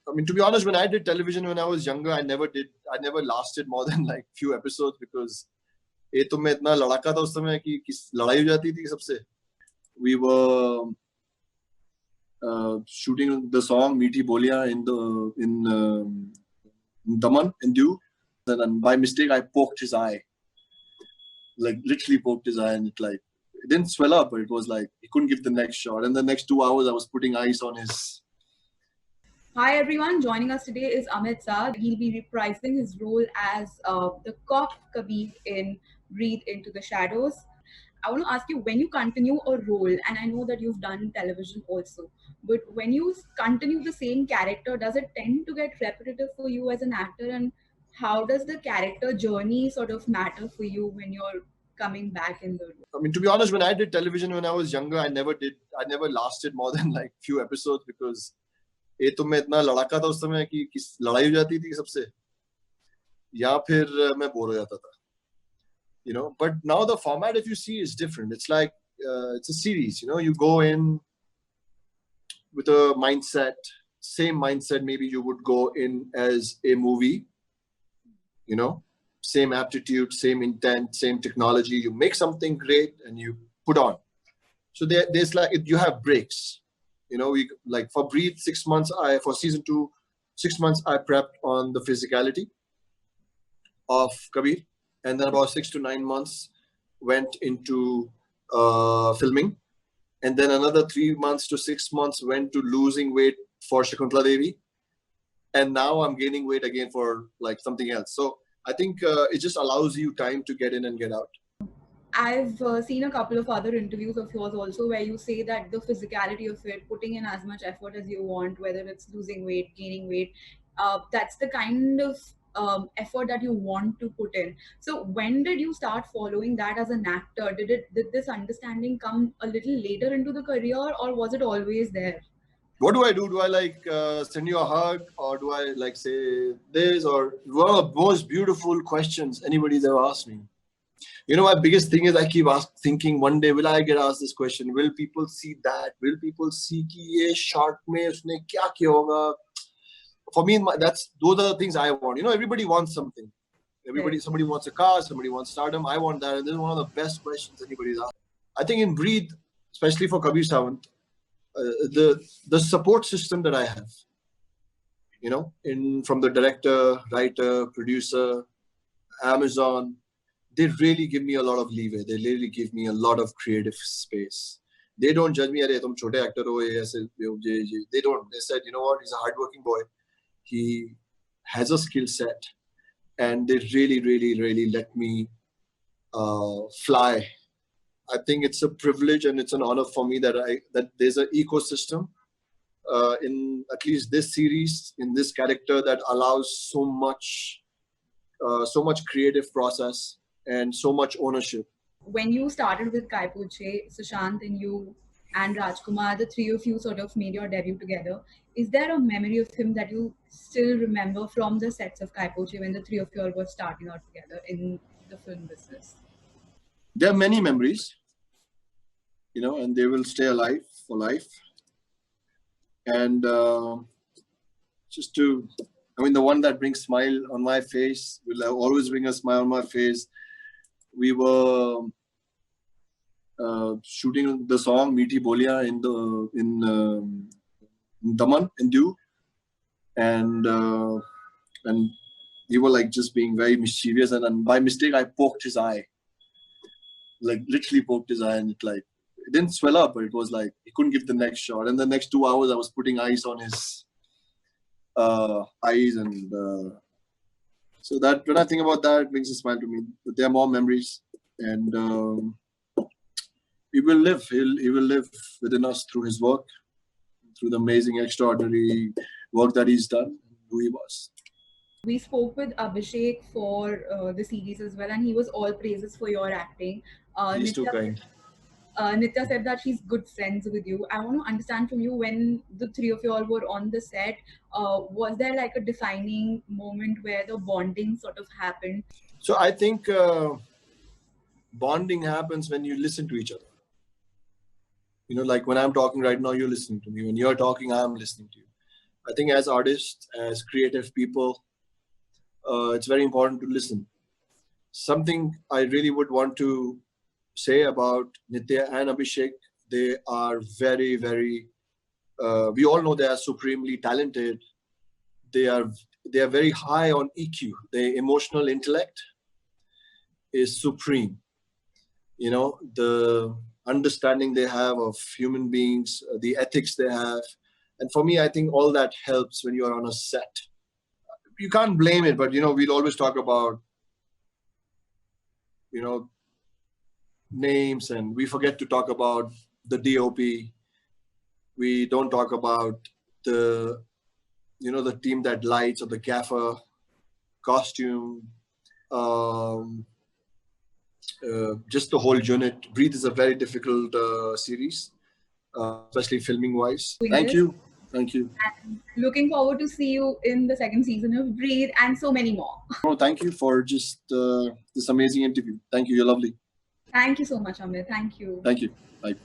I mean, to be honest, when I did television when I was younger, I never lasted more than like few episodes because ये तो मैं इतना लड़ाका था उस समय कि लड़ाई हो जाती थी सबसे. We were shooting the song Meethi Boliyan in Daman in Diu, and by mistake I poked his eye, like literally poked his eye, and it didn't swell up, but it was like he couldn't give the next shot. And the next 2 hours I was putting ice on his. Hi everyone, joining us today is Amit Saad. He'll be reprising his role as the cop Kabir in Breathe Into the Shadows. I want to ask you, when you continue a role, and I know that you've done television also, but when you continue the same character, does it tend to get repetitive for you as an actor? And how does the character journey sort of matter for you when you're coming back in the role? I mean, to be honest, when I did television when I was younger, I never lasted more than like few episodes because ये तो मैं इतना लड़ाका था उस समय कि लड़ाई हो जाती थी सबसे या फिर मैं बोर हो जाता था. You know, but now the format, if you see, is different. It's like it's a series. You know, you go in with a mindset, same mindset maybe you would go in as a movie. You know, same aptitude, same intent, same technology. You make something great and you put on. So there's like you have breaks. You know, we like for Breathe 6 months. For season 2, 6 months I prepped on the physicality of Kabir. And then about 6 to 9 months went into filming. And then another 3 months to 6 months went to losing weight for Shakuntala Devi. And now I'm gaining weight again for like something else. So I think it just allows you time to get in and get out. I've seen a couple of other interviews of yours also where you say that the physicality of it, putting in as much effort as you want, whether it's losing weight, gaining weight, that's the kind of effort that you want to put in. So when did you start following that as an actor? Did this understanding come a little later into the career, or was it always there? What do I do? Do I like send you a hug, or do I like say this? Or one of the most beautiful questions anybody's ever asked me. You know, my biggest thing is I keep thinking one day, will I get asked this question? Will people see that? Will people see कि ये short में उसने क्या किया होगा? For me, those are the things I want. You know, everybody wants something. Somebody wants a car, somebody wants stardom. I want that. And this is one of the best questions anybody's asked. I think in Breathe, especially for Kabir Sawant, the support system that I have, you know, from the director, writer, producer, Amazon, they really give me a lot of leeway. They really give me a lot of creative space. They don't judge me. They don't. They said, you know what? He's a hardworking boy. He has a skill set, and they really, really, really let me fly. I think it's a privilege and it's an honor for me that there's an ecosystem in at least this series, in this character, that allows so much creative process and so much ownership. When you started with Kai Poche, Sushant and you and Rajkumar, the three of you sort of made your debut together. Is there a memory of him that you still remember from the sets of Kai Poche when the three of you all were starting out together in the film business? There are many memories, you know, and they will stay alive for life. And the one that brings smile on my face will always bring a smile on my face. We were shooting the song Meethi Boliyan in Daman in Diu, and we were like just being very mischievous, and by mistake I poked his eye, like literally poked his eye, and it didn't swell up, but it was like he couldn't give the next shot. And the next 2 hours I was putting ice on his eyes, and so that when I think about that, it brings a smile to me. But there are more memories, and he will live. He will live within us through his work, through the amazing, extraordinary work that he's done, who he was. We spoke with Abhishek for the series as well, and he was all praises for your acting. He's too kind. Nitya said that she's good friends with you. I want to understand from you, when the three of you all were on the set, was there like a defining moment where the bonding sort of happened? So I think bonding happens when you listen to each other. You know, like when I'm talking right now, you're listening to me. When you're talking, I'm listening to you. I think as artists, as creative people, it's very important to listen. Something I really would want to say about Nitya and Abhishek, they are very, very. We all know they are supremely talented. They are they are very high on EQ. Their emotional intellect is supreme. You know, the understanding they have of human beings, the ethics they have, and for me, I think all that helps when you are on a set. You can't blame it, but you know, we'll always talk about, you know, names, and we forget to talk about the DOP. We don't talk about the, you know, the team that lights or the gaffer, costume, um, just the whole unit. Breathe is a very difficult series, especially filming wise. Doing Thank this. you. Thank you. And looking forward to see you in the second season of Breathe and so many more. Oh, thank you for just this amazing interview. Thank you. You're lovely. Thank you so much, Amit. Thank you. Thank you. Bye.